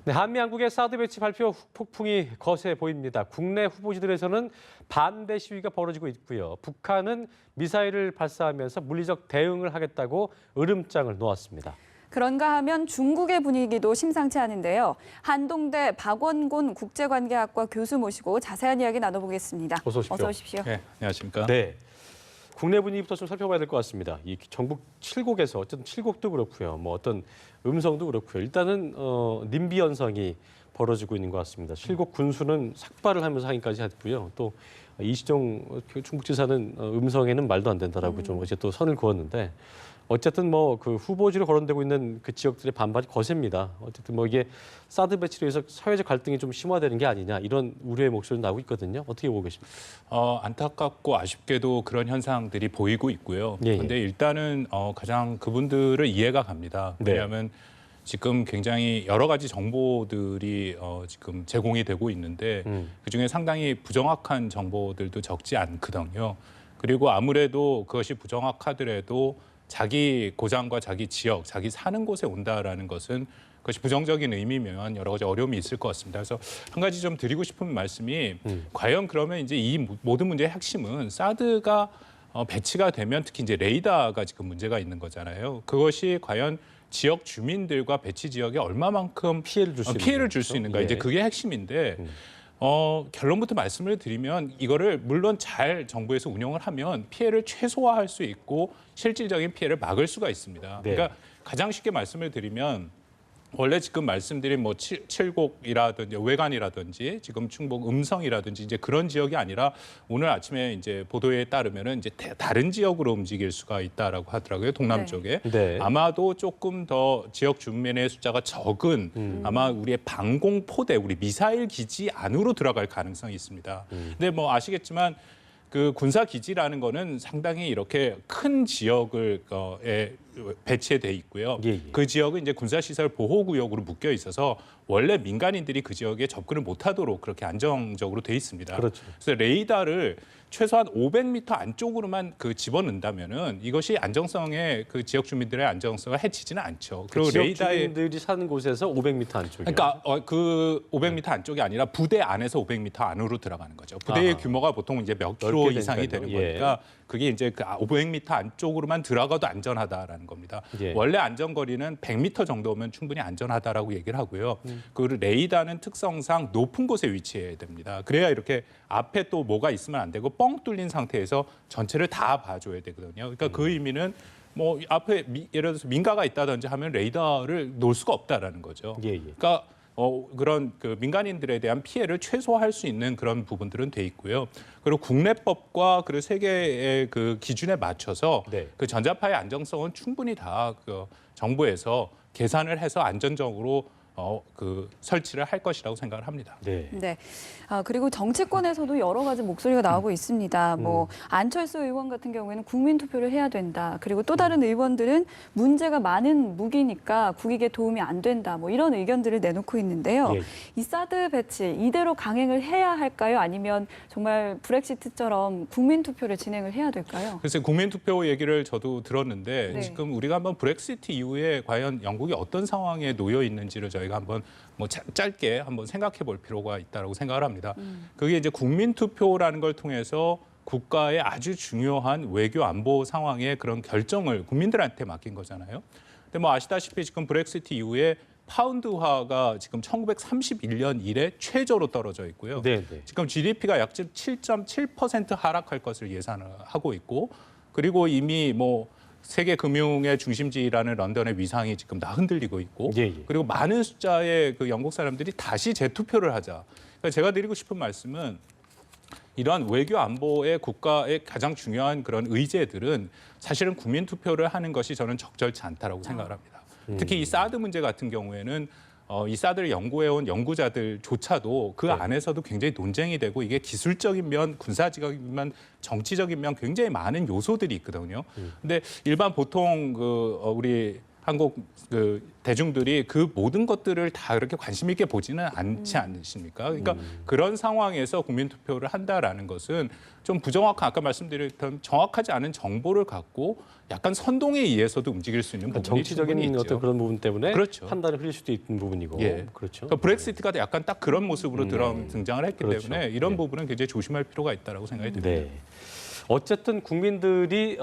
네, 한미양국의 사드 배치 발표 폭풍이 거세 보입니다. 국내 후보지들에서는 반대 시위가 벌어지고 있고요. 북한은 미사일을 발사하면서 물리적 대응을 하겠다고 으름장을 놓았습니다. 그런가 하면 중국의 분위기도 심상치 않은데요. 한동대 박원곤 국제관계학과 교수 모시고 자세한 이야기 나눠보겠습니다. 어서 오십시오. 어서 오십시오. 네, 안녕하십니까? 네, 국내 분위기부터 좀 살펴봐야 될 것 같습니다. 이 전국 7곡에서 어쨌든 7곡도 그렇고요. 뭐 어떤 음성도 그렇고요. 일단은 님비 현상이 벌어지고 있는 것 같습니다. 7곡 군수는 삭발을 하면서 항의까지 했고요. 또 이시정 충북지사는 음성에는 말도 안 된다라고 좀 어제 또 선을 그었는데 어쨌든 뭐 그 후보지로 거론되고 있는 그 지역들의 반발이 거셉니다. 어쨌든 뭐 이게 사드 배치로 해서 사회적 갈등이 좀 심화되는 게 아니냐 이런 우려의 목소리가 나오고 있거든요. 어떻게 보고 계십니까? 안타깝고 아쉽게도 그런 현상들이 보이고 있고요. 예, 예. 그런데 일단은 가장 그분들을 이해가 갑니다. 네. 왜냐하면 지금 굉장히 여러 가지 정보들이 지금 제공이 되고 있는데 그중에 상당히 부정확한 정보들도 적지 않거든요. 그리고 아무래도 그것이 부정확하더라도 자기 고장과 자기 지역, 자기 사는 곳에 온다라는 것은 그것이 부정적인 의미면 여러 가지 어려움이 있을 것 같습니다. 그래서 한 가지 좀 드리고 싶은 말씀이 과연 그러면 이제 이 모든 문제의 핵심은 사드가 배치가 되면 특히 이제 레이더가 지금 문제가 있는 거잖아요. 그것이 과연 지역 주민들과 배치 지역에 얼마만큼 피해를 줄 수 있는 있는가 예. 이제 그게 핵심인데 결론부터 말씀을 드리면 이거를 물론 잘 정부에서 운영을 하면 피해를 최소화할 수 있고 실질적인 피해를 막을 수가 있습니다. 네. 그러니까 가장 쉽게 말씀을 드리면 원래 지금 말씀드린 뭐 칠곡이라든지 외관이라든지 지금 충북 음성이라든지 이제 그런 지역이 아니라 오늘 아침에 이제 보도에 따르면은 이제 다른 지역으로 움직일 수가 있다라고 하더라고요. 동남 네. 쪽에. 네. 아마도 조금 더 지역 주민의 숫자가 적은 아마 우리의 방공포대, 우리 미사일 기지 안으로 들어갈 가능성이 있습니다. 근데 뭐 아시겠지만 그 군사 기지라는 거는 상당히 이렇게 큰 지역을 배치돼 있고요. 예, 예. 그 지역은 이제 군사시설 보호구역으로 묶여 있어서 원래 민간인들이 그 지역에 접근을 못하도록 그렇게 안정적으로 돼 있습니다. 그렇죠. 그래서 레이더를 최소한 500m 안쪽으로만 그 집어넣는다면은 이것이 안정성에 그 지역 주민들의 안정성을 해치지는 않죠. 그리고 지역 주민들이 사는 곳에서 500m 안쪽이요. 그러니까 그 500m 안쪽이 아니라 부대 안에서 500m 안으로 들어가는 거죠. 부대의 아하. 규모가 보통 이제 몇 킬로 넓게 이상이 되니까요. 되는 예. 거니까 그게 이제 그 500m 안쪽으로만 들어가도 안전하다라는 겁니다. 예. 원래 안전거리는 100m 정도면 충분히 안전하다라고 얘기를 하고요. 그 레이더는 특성상 높은 곳에 위치해야 됩니다. 그래야 이렇게 앞에 또 뭐가 있으면 안 되고 뻥 뚫린 상태에서 전체를 다 봐줘야 되거든요. 그러니까 그 의미는 뭐 앞에 예를 들어서 민가가 있다든지 하면 레이더를 놓을 수가 없다라는 거죠. 예, 예. 그러니까 그런 그 민간인들에 대한 피해를 최소화할 수 있는 그런 부분들은 돼 있고요. 그리고 국내법과 그리고 세계의 그 기준에 맞춰서 네. 그 전자파의 안정성은 충분히 다 그 정부에서 계산을 해서 안전적으로 그 설치를 할 것이라고 생각을 합니다. 네. 네. 그리고 정치권에서도 여러 가지 목소리가 나오고 있습니다. 뭐 안철수 의원 같은 경우에는 국민 투표를 해야 된다. 그리고 또 다른 의원들은 문제가 많은 무기니까 국익에 도움이 안 된다. 뭐 이런 의견들을 내놓고 있는데요. 예. 이 사드 배치 이대로 강행을 해야 할까요? 아니면 정말 브렉시트처럼 국민 투표를 진행을 해야 될까요? 그래서 국민 투표 얘기를 저도 들었는데 네. 지금 우리가 한번 브렉시트 이후에 과연 영국이 어떤 상황에 놓여 있는지를 저희가 한번 뭐 짧게 한번 생각해 볼 필요가 있다고 생각을 합니다. 그게 이제 국민 투표라는 걸 통해서 국가의 아주 중요한 외교 안보 상황의 그런 결정을 국민들한테 맡긴 거잖아요. 근데 뭐 아시다시피 지금 브렉시트 이후에 파운드화가 지금 1931년 이래 최저로 떨어져 있고요. 네, 네. 지금 GDP가 약 7.7% 하락할 것을 예상을 하고 있고 그리고 이미 뭐 세계 금융의 중심지라는 런던의 위상이 지금 다 흔들리고 있고 예, 예. 그리고 많은 숫자의 그 영국 사람들이 다시 재투표를 하자. 그러니까 제가 드리고 싶은 말씀은 이러한 외교 안보의 국가의 가장 중요한 그런 의제들은 사실은 국민 투표를 하는 것이 저는 적절치 않다라고 생각을 합니다. 특히 이 사드 문제 같은 경우에는 이 사드를 연구해온 연구자들조차도 그 안에서도 굉장히 논쟁이 되고 이게 기술적인 면, 군사적인 면, 정치적인 면 굉장히 많은 요소들이 있거든요. 근데 일반 보통 우리 한국 그 대중들이 그 모든 것들을 다 그렇게 관심 있게 보지는 않지 않으십니까? 그러니까 그런 상황에서 국민 투표를 한다라는 것은 좀 부정확한 아까 말씀드렸던 정확하지 않은 정보를 갖고 약간 선동에 의해서도 움직일 수 있는 부분이 정치적인 충분히 있죠. 어떤 그런 부분 때문에 그렇죠. 판단을 흐릴 수도 있는 부분이고 예. 그렇죠. 그러니까 브렉시트가 약간 딱 그런 모습으로 등장을 했기 그렇죠. 때문에 이런 네. 부분은 굉장히 조심할 필요가 있다라고 생각이 듭니다. 네. 어쨌든 국민들이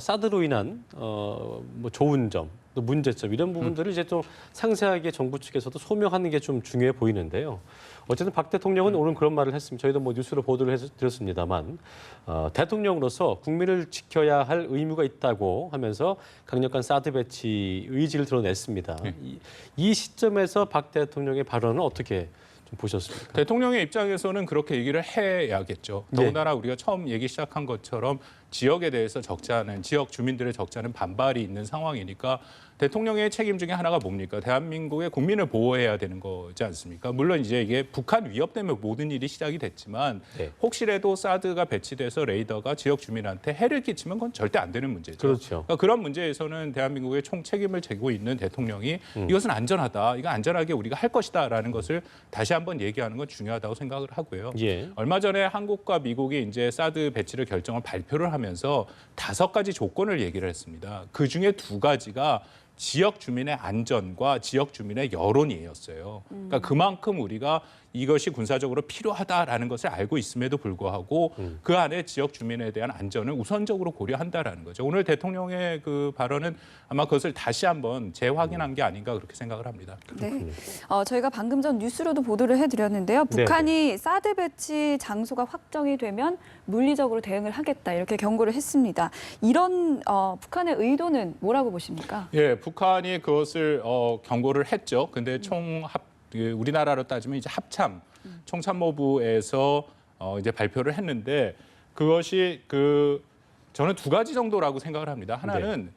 사드로 인한 뭐 좋은 점, 또 문제점 이런 부분들을 이제 좀 상세하게 정부 측에서도 소명하는 게 좀 중요해 보이는데요. 어쨌든 박 대통령은 오늘 그런 말을 했습니다. 저희도 뭐 뉴스로 보도를 드렸습니다만 대통령으로서 국민을 지켜야 할 의무가 있다고 하면서 강력한 사드 배치 의지를 드러냈습니다. 이 시점에서 박 대통령의 발언은 어떻게 좀 보셨습니까? 대통령의 입장에서는 그렇게 얘기를 해야겠죠. 더군다나 우리가 처음 얘기 시작한 것처럼 지역에 대해서 적지 않은 지역 주민들의 적지 않은 반발이 있는 상황이니까 대통령의 책임 중에 하나가 뭡니까? 대한민국의 국민을 보호해야 되는 거지 않습니까? 물론 이제 이게 북한 위협 때문에 모든 일이 시작이 됐지만 네. 혹시라도 사드가 배치돼서 레이더가 지역 주민한테 해를 끼치면 그건 절대 안 되는 문제죠. 그렇죠. 그러니까 그런 문제에서는 대한민국의 총 책임을 지고 있는 대통령이 이것은 안전하다, 이거 안전하게 우리가 할 것이다라는 것을 다시 한번 얘기하는 건 중요하다고 생각을 하고요. 예. 얼마 전에 한국과 미국이 이제 사드 배치를 결정을 발표를 하면서 5가지 조건을 얘기를 했습니다. 그 중에 2가지가 지역 주민의 안전과 지역 주민의 여론이었어요. 그러니까 그만큼 우리가 이것이 군사적으로 필요하다라는 것을 알고 있음에도 불구하고 그 안에 지역 주민에 대한 안전을 우선적으로 고려한다라는 거죠. 오늘 대통령의 그 발언은 아마 그것을 다시 한번 재확인한 게 아닌가 그렇게 생각을 합니다. 네. 저희가 방금 전 뉴스로도 보도를 해드렸는데요. 북한이 사드 배치 장소가 확정이 되면 물리적으로 대응을 하겠다 이렇게 경고를 했습니다. 이런 북한의 의도는 뭐라고 보십니까? 예, 북한이 그것을 경고를 했죠. 근데 우리나라로 따지면 이제 합참 총참모부에서 이제 발표를 했는데 그것이 저는 2가지 정도라고 생각을 합니다. 하나는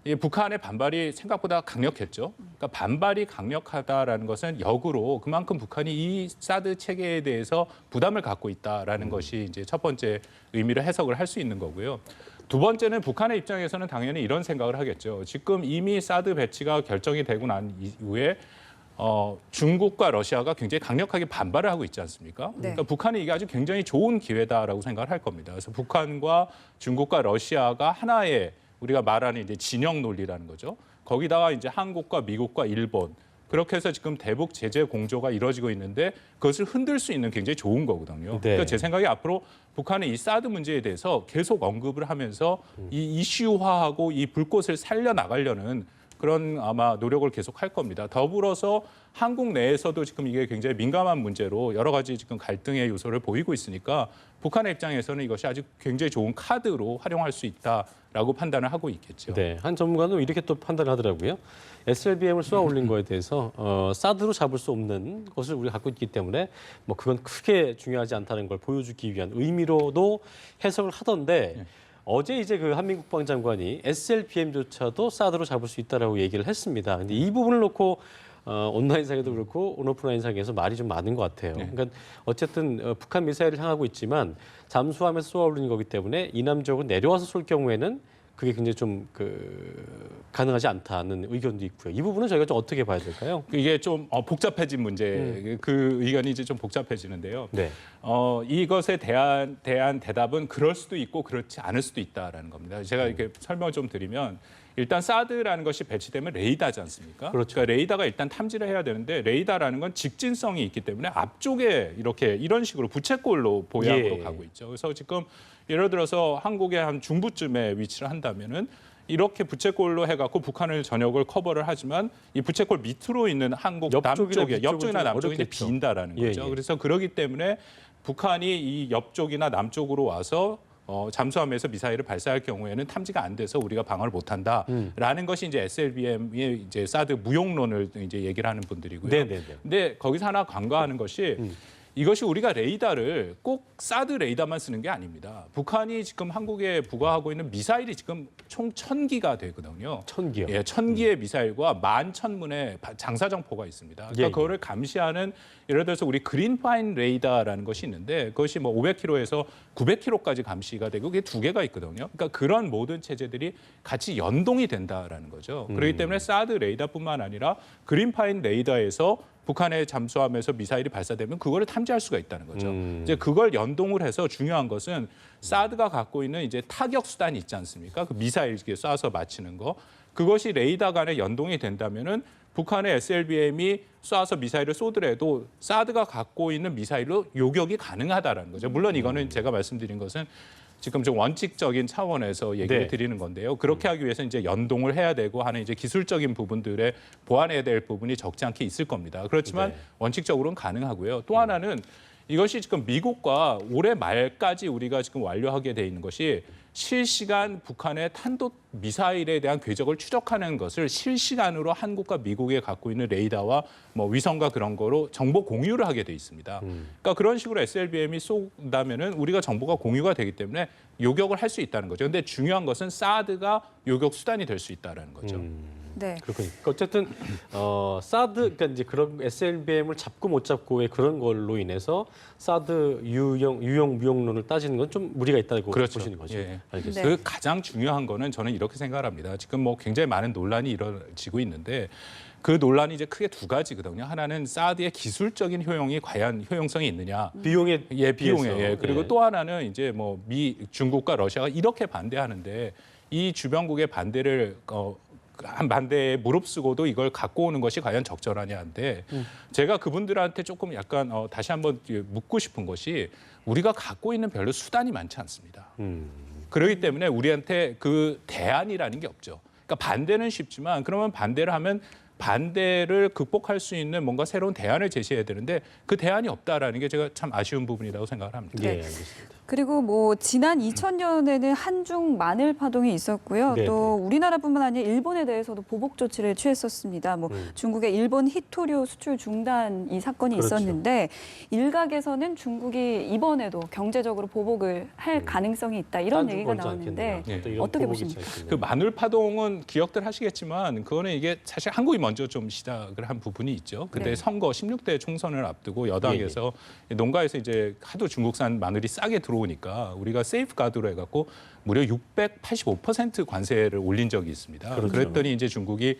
이 북한의 반발이 생각보다 강력했죠. 그러니까 반발이 강력하다라는 것은 역으로 그만큼 북한이 이 사드 체계에 대해서 부담을 갖고 있다라는 것이 이제 첫 번째 의미를 해석을 할 수 있는 거고요. 2번째는 북한의 입장에서는 당연히 이런 생각을 하겠죠. 지금 이미 사드 배치가 결정이 되고 난 이후에 중국과 러시아가 굉장히 강력하게 반발을 하고 있지 않습니까? 네. 그러니까 북한이 이게 아주 굉장히 좋은 기회다라고 생각을 할 겁니다. 그래서 북한과 중국과 러시아가 하나의 우리가 말하는 이제 진영 논리라는 거죠. 거기다가 이제 한국과 미국과 일본 그렇게 해서 지금 대북 제재 공조가 이루어지고 있는데 그것을 흔들 수 있는 굉장히 좋은 거거든요. 네. 그러니까 제 생각에 앞으로 북한은 이 사드 문제에 대해서 계속 언급을 하면서 이 이슈화하고 이 불꽃을 살려나가려는 그런 아마 노력을 계속 할 겁니다. 더불어서 한국 내에서도 지금 이게 굉장히 민감한 문제로 여러 가지 지금 갈등의 요소를 보이고 있으니까 북한의 입장에서는 이것이 아주 굉장히 좋은 카드로 활용할 수 있다라고 판단을 하고 있겠죠. 네, 한 전문가는 이렇게 또 판단하더라고요. SLBM을 쏘아 올린 거에 대해서 사드로 잡을 수 없는 것을 우리가 갖고 있기 때문에 뭐 그건 크게 중요하지 않다는 걸 보여주기 위한 의미로도 해석을 하던데 어제 이제 그 한민국 국방장관이 SLBM조차도 사드로 잡을 수 있다라고 얘기를 했습니다. 근데 이 부분을 놓고 온라인상에도 그렇고 온오프라인상에서 말이 좀 많은 것 같아요. 그러니까 어쨌든 북한 미사일을 향하고 있지만 잠수함에서 쏘아 올리는 거기 때문에 이남쪽으로 내려와서 쏠 경우에는 그게 굉장히 좀 가능하지 않다는 의견도 있고요. 이 부분은 저희가 좀 어떻게 봐야 될까요? 이게 좀 복잡해진 문제, 그 의견이 이제 좀 복잡해지는데요. 네. 이것에 대한 대답은 그럴 수도 있고 그렇지 않을 수도 있다라는 겁니다. 제가 이렇게 설명을 좀 드리면 일단 사드라는 것이 배치되면 레이더지 않습니까? 그렇죠. 그러니까 레이더가 일단 탐지를 해야 되는데 레이더라는 건 직진성이 있기 때문에 앞쪽에 이런 식으로 부채꼴로 보양으로 가고 있죠. 그래서 지금 예를 들어서 한국의 한 중부쯤에 위치를 한다면은 이렇게 부채꼴로 해갖고 북한을 전역을 커버를 하지만 이 부채꼴 밑으로 있는 한국 옆쪽이나 남쪽이 이제 빈다라는 거죠. 그래서 그러기 때문에 북한이 이 옆쪽이나 남쪽으로 와서 잠수함에서 미사일을 발사할 경우에는 탐지가 안 돼서 우리가 방어를 못한다라는 것이 이제 SLBM의 이제 사드 무용론을 이제 얘기를 하는 분들이고요. 네네네. 근데 거기서 하나 간과하는 것이 이것이 우리가 레이더를 꼭 사드 레이더만 쓰는 게 아닙니다. 북한이 지금 한국에 부과하고 있는 미사일이 지금 총 1000기가 되거든요. 1000기요. 예, 1000기의 미사일과 11,000문의 장사정포가 있습니다. 그러니까 예, 예. 그거를 감시하는 예를 들어서 우리 그린파인 레이더라는 것이 있는데 그것이 뭐 500km에서 900km까지 감시가 되고 그게 두 개가 있거든요. 그러니까 그런 모든 체제들이 같이 연동이 된다라는 거죠. 그렇기 때문에 사드 레이더뿐만 아니라 그린파인 레이더에서 북한의 잠수함에서 미사일이 발사되면 그거를 탐지할 수가 있다는 거죠. 이제 그걸 연동을 해서 중요한 것은 사드가 갖고 있는 이제 타격 수단이 있지 않습니까? 그 미사일 이렇게 쏴서 맞히는 거. 그것이 레이더 간에 연동이 된다면은 북한의 SLBM이 쏴서 미사일을 쏘더라도 사드가 갖고 있는 미사일로 요격이 가능하다라는 거죠. 물론 이거는 제가 말씀드린 것은 지금 좀 원칙적인 차원에서 얘기를 네. 드리는 건데요. 그렇게 하기 위해서 이제 연동을 해야 되고 하는 이제 기술적인 부분들에 보완해야 될 부분이 적지 않게 있을 겁니다. 그렇지만 네. 원칙적으로는 가능하고요. 또 하나는 이것이 지금 미국과 올해 말까지 우리가 지금 완료하게 돼 있는 것이 실시간 북한의 탄도 미사일에 대한 궤적을 추적하는 것을 실시간으로 한국과 미국에 갖고 있는 레이더와 뭐 위성과 그런 거로 정보 공유를 하게 돼 있습니다. 그러니까 그런 식으로 SLBM이 쏜다면은 우리가 정보가 공유가 되기 때문에 요격을 할 수 있다는 거죠. 근데 중요한 것은 사드가 요격 수단이 될 수 있다는 거죠. 네. 그렇군요. 그러니까 어쨌든 사드 그러니까 이제 그런 SLBM을 잡고 못 잡고의 그런 걸로 인해서 사드 유용 무용론을 따지는 건 좀 무리가 있다고 그렇죠. 보시는 거죠. 예. 알겠습니다. 네. 그 가장 중요한 거는 저는 이렇게 생각을 합니다. 지금 뭐 굉장히 많은 논란이 이루어지고 있는데 그 논란이 이제 크게 두 가지거든요. 하나는 사드의 기술적인 효용이 과연 효용성이 있느냐. 비용에 비용에. 비해서. 예. 그리고 예. 또 하나는 이제 뭐 중국과 러시아가 이렇게 반대하는데 이 주변국의 반대를 한 반대에 무릅쓰고도 이걸 갖고 오는 것이 과연 적절하냐인데 제가 그분들한테 조금 약간 다시 한번 묻고 싶은 것이 우리가 갖고 있는 별로 수단이 많지 않습니다. 그렇기 때문에 우리한테 그 대안이라는 게 없죠. 그러니까 반대는 쉽지만 그러면 반대를 하면 반대를 극복할 수 있는 뭔가 새로운 대안을 제시해야 되는데 그 대안이 없다라는 게 제가 참 아쉬운 부분이라고 생각을 합니다. 예, 네. 알겠습니다. 그리고 뭐 지난 2000년에는 한중 만일 파동이 있었고요. 네, 또 우리나라뿐만 아니라 일본에 대해서도 보복 조치를 취했었습니다. 뭐 중국의 일본 히토류 수출 중단 이 사건이 그렇죠. 있었는데 일각에서는 중국이 이번에도 경제적으로 보복을 할 가능성이 있다 이런 딴 얘기가 건 나오는데 않겠네요. 또 이런 어떻게 보복이 보십니까? 있지 그 않겠네요. 마늘 파동은 기억들 하시겠지만 그거는 이게 사실 한국이 먼저 좀 시작을 한 부분이 있죠. 그때 네. 선거 16대 총선을 앞두고 여당에서 농가에서 이제 하도 중국산 마늘이 싸게 들어오니까 우리가 세이프 가드로 해갖고 무려 685% 관세를 올린 적이 있습니다. 그렇죠. 그랬더니 이제 중국이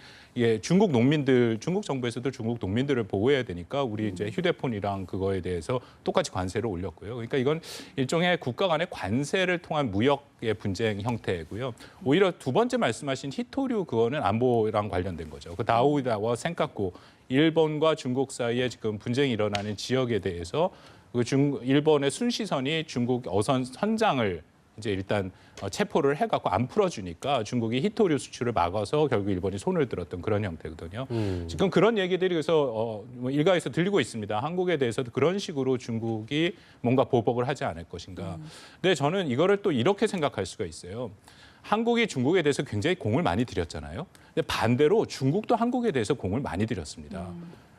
중국 농민들, 중국 정부에서도 중국 농민들을 보호해야 되니까 우리 이제 휴대폰이랑 그거에 대해서 똑같이 관세를 올렸고요. 그러니까 이건 일종의 국가 간의 관세를 통한 무역의 분쟁 형태고요. 오히려 두 번째 말씀하신 히토류 그거는 안보랑 관련된 거죠. 그 다오이다와 센카쿠 일본과 중국 사이에 지금 분쟁이 일어나는 지역에 대해서 일본의 순시선이 중국 어선 선장을 이제 일단 체포를 해갖고 안 풀어주니까 중국이 히토류 수출을 막아서 결국 일본이 손을 들었던 그런 형태거든요. 지금 그런 얘기들이 그래서 뭐 일각에서 들리고 있습니다. 한국에 대해서도 그런 식으로 중국이 뭔가 보복을 하지 않을 것인가. 근데 저는 이거를 또 이렇게 생각할 수가 있어요. 한국이 중국에 대해서 굉장히 공을 많이 들였잖아요. 근데 반대로 중국도 한국에 대해서 공을 많이 들였습니다.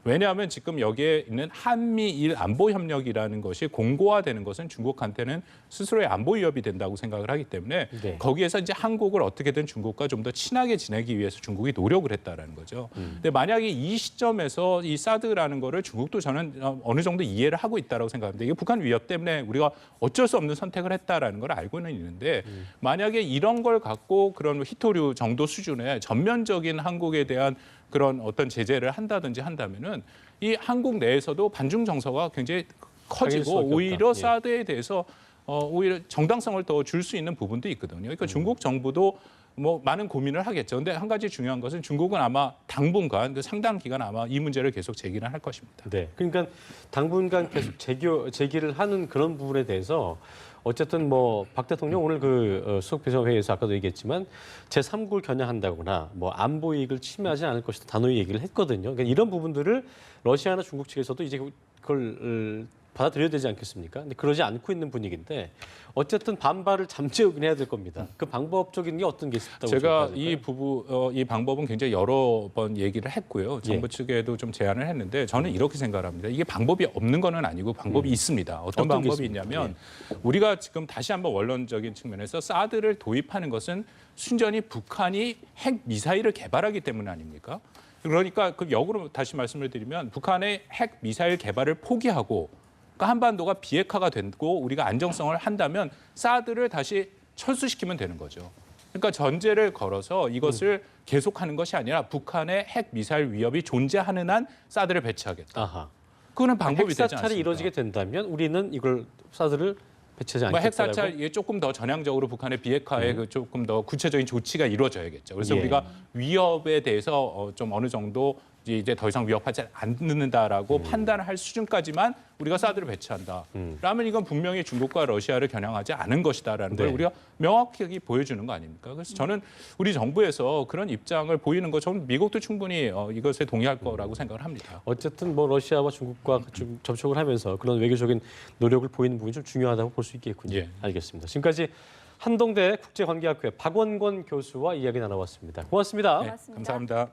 왜냐하면 지금 여기에 있는 한미일 안보협력이라는 것이 공고화되는 것은 중국한테는 스스로의 안보 위협이 된다고 생각을 하기 때문에 네. 거기에서 이제 한국을 어떻게든 중국과 좀 더 친하게 지내기 위해서 중국이 노력을 했다라는 거죠. 근데 만약에 이 시점에서 이 사드라는 거를 중국도 저는 어느 정도 이해를 하고 있다라고 생각합니다. 이게 북한 위협 때문에 우리가 어쩔 수 없는 선택을 했다라는 걸 알고는 있는데 만약에 이런 걸 갖고 그런 히토류 정도 수준의 전면적인 한국에 대한 그런 어떤 제재를 한다든지 한다면은 이 한국 내에서도 반중 정서가 굉장히 커지고 수밖에 없다. 오히려 예. 사드에 대해서 오히려 정당성을 더 줄 수 있는 부분도 있거든요. 그러니까 중국 정부도 뭐 많은 고민을 하겠죠. 근데 한 가지 중요한 것은 중국은 아마 당분간 그 상당 기간 아마 이 문제를 계속 제기를 할 것입니다. 네, 그러니까 당분간 계속 제기를 하는 그런 부분에 대해서 어쨌든 뭐 박 대통령 오늘 그 수석비서회의에서 아까도 얘기했지만 제3국을 겨냥한다거나 뭐 안보 이익을 침해하지 않을 것이다 단호히 얘기를 했거든요. 그러니까 이런 부분들을 러시아나 중국 측에서도 이제 그걸 받아들여야 되지 않겠습니까? 근데 그러지 않고 있는 분위기인데 어쨌든 반발을 잠재우긴 해야 될 겁니다. 그 방법적인 게 어떤 게 있다고 제가 생각하실까요? 이 방법은 굉장히 여러 번 얘기를 했고요. 정부 예. 측에도 좀 제안을 했는데 저는 이렇게 생각합니다. 이게 방법이 없는 거는 아니고 방법이 있습니다. 어떤 어떤 게 방법이 있습니까? 있냐면 우리가 지금 다시 한번 원론적인 측면에서 사드를 도입하는 것은 순전히 북한이 핵 미사일을 개발하기 때문 아닙니까? 그러니까 그 역으로 다시 말씀을 드리면 북한의 핵 미사일 개발을 포기하고 그러니까 한반도가 비핵화가 되고 우리가 안정성을 한다면 사드를 다시 철수시키면 되는 거죠. 그러니까 전제를 걸어서 이것을 계속하는 것이 아니라 북한의 핵 미사일 위협이 존재하는 한 사드를 배치하겠다. 아하. 그거는 방법이 되지 않습니까? 핵사찰이 이루어지게 된다면 우리는 이걸 사드를 배치하지 뭐 않겠다라고. 핵사찰 이게 조금 더 전향적으로 북한의 비핵화에 그 조금 더 구체적인 조치가 이루어져야겠죠. 그래서 예. 우리가 위협에 대해서 좀 어느 정도 이제 더 이상 위협하지 않는다라고 판단을 할 수준까지만 우리가 사드를 배치한다. 라면 이건 분명히 중국과 러시아를 겨냥하지 않은 것이다라는 걸 네. 우리가 명확하게 보여주는 거 아닙니까? 그래서 저는 우리 정부에서 그런 입장을 보이는 거 저는 미국도 충분히 이것에 동의할 거라고 생각을 합니다. 어쨌든 뭐 러시아와 중국과 좀 접촉을 하면서 그런 외교적인 노력을 보이는 부분이 좀 중요하다고 볼 수 있겠군요. 예. 알겠습니다. 지금까지 한동대 국제관계학회 박원권 교수와 이야기 나눠봤습니다. 고맙습니다. 네, 고맙습니다. 감사합니다.